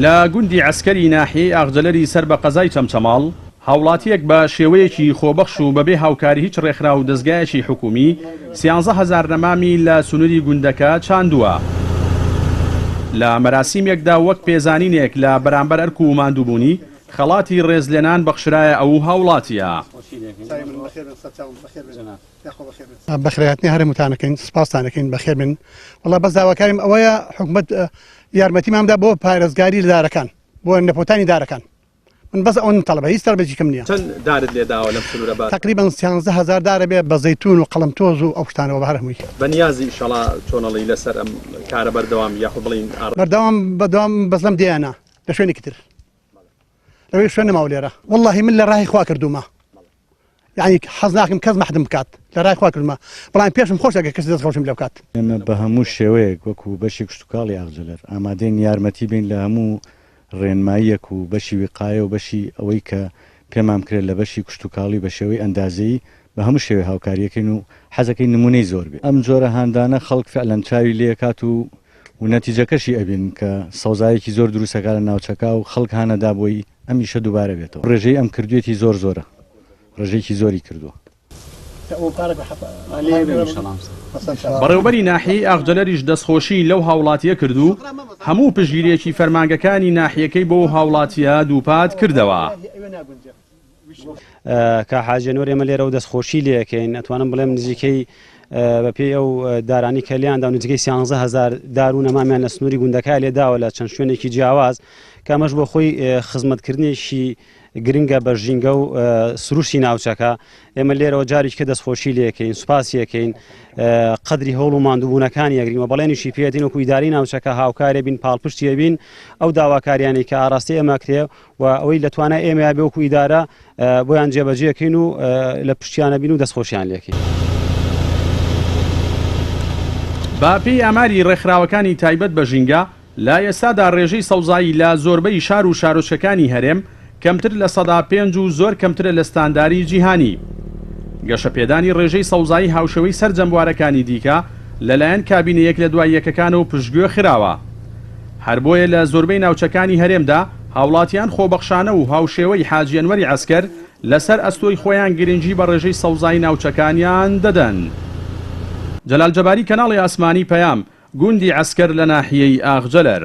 لە گوندی عسکەری ناحیەی ئاغجەلەری سەر بە قەزای چەمچەماڵ هاوڵاتیەک بە شێوەیەکی خۆبەخش و بەبێ هاوکاری هیچ ڕێکخرا و دەستگایەکی حکومی 11,000 نەمامی لە سنووری گوندەکە چاندووە. لە مەراسیمێکدا وەک پێزانینێک لە بەرامبەر ئەرک و ماندووبوونی خەڵاتی ڕێزلێنان بەخشرایە ئەو هاوڵاتیە. بەخێرهاتنی هەرموتانەکەین سپاسانەکەین بەخێر بن. وڵا بەس داواکاریم ئەوەیە حکومەت یارمەتیمامدا بۆ پارێزگاری لە دارەکان بۆ نەپۆتانی دارەکان. من بەس ئەوەن تەڵەبە هیچ تەڵەبێکی کەم نییە. چەند دارت لێداوە لەم سنوورە بە؟ تقریباً 11,000 دارە بێ بە زەیتون و قەڵەمتۆز و ئەو شتانەوە بە هەرمووی. بەنیازی ئینشەڵا چۆنەڵی لەسەر ئەم کارە بەردەوام یاخۆ بڵین بەردەوام بەس لەم دیانە لە شوێنێکی تر. لەوەی شوێن نەماوە لێرە. وەڵڵاهی من لە ڕاهی خوا کردومە. یعنی حەز ناکەم کەس مەحدم بکات لە ڕای خوا کردمە. بەڵام پێشم خۆش ئەگەر کەس دەستخۆشم لێ بکات. ئێمە بە هەموو شێوەیەک وەکو بەشی کشتتوکاڵی ئاغجەلەر ئامادەین یارمەتی بین لە هەموو ڕێنماییەک و بەشی وقایە و بەشی ئەوەی کە پێمان کرێت لە بەشی کشتتوکاڵی بە شێوەی ئەندازەیی بە هەموو شێوەی هاوکاریەکەین و حەزەکەی نمونەی زۆر بێت. ئەم جۆرە هاندانە خەڵک فعلەن چاوی لێکات و نەتیجەکەشی ئەبین کە سەوزایەکی زۆر دروستەکە لە ناوچەکە و خەڵک هانەدا بۆی ئەمیشە دووبارە بێتەوە. ڕێژەی ئەم کردوێتی زۆرە ڕێژەیەکی زۆری کردووە. بەڕێوەبەری ناحیەی ئاغجەلەریش دەستخۆشی لەو هاوڵاتیە کردو هەموو پژگیرێکی فەرمانگەکانی ناحیەکەی بۆ هاوڵاتیە دووپات کردەوە. کە حاجێنۆر ئێمە لێرە و دەستخۆشی لێەکەین ئەتوانم بڵێم نزیکەی بە پێی ئەو دارانی کەلیاندا و نزیکەی 11,000 دار و نەمامیان لە سنووری گوندەکە لێداوە لە چەند شوێنێکی جیاواز کە ئەمەش بۆ خۆی خزمەتکردنیشی گرنگە بە ژینگە و سروشی ناوچەکە ئێمە لێرەوە جارێک کە دەستخۆشی لێەکەین سوپاسیەکەین قەدری هەوڵ و ماندووبوونەکانی ئەگرینەوە بەڵێنیشی پێدین وەکو ئیداری ناوچەکە هاوکارێ بین پاڵپشتیە بین ئەو داواکاریانی کە ئاراستی ئێمە کرێ و ئەوەی لەتوانای ئێمە بێ وەکو ئیدارە بۆیان جێبەجێکەین و لە پشتیانە بین و دەستخۆشیان لێکەین. باپی ئاماری ڕێکخراوەکانی تایبەت بە ژینگە لە ئێستادا ڕێژەی سەوزایی لە زۆربەی شار و شارۆچەکانی هەرێم کەمتر لە 5% و زۆر کەمترە لە ستانداری جیهانی. گەشەپێدانی ڕێژەی سەوزایی هاوشەوەی سەرجەموارەکانی دیکە لەلایەن کابینەیەک لە دوای یەکەکان و پشتگوێ خراوە. هەر بۆیە لە زۆربەی ناوچەکانی هەرێمدا هاوڵاتیان خۆبەخشانە و هاوشێوەی حاجیەنوەری عەسکەر لەسەر ئەستۆی خۆیان گرنگی بە ڕێژەی سەوزایی ناوچەکانیان دەدەن. جەلال جەباری کەناڵی ئاسمانی پەیام گوندی عەسکەر لە ناحیەی ئاغجەلەر.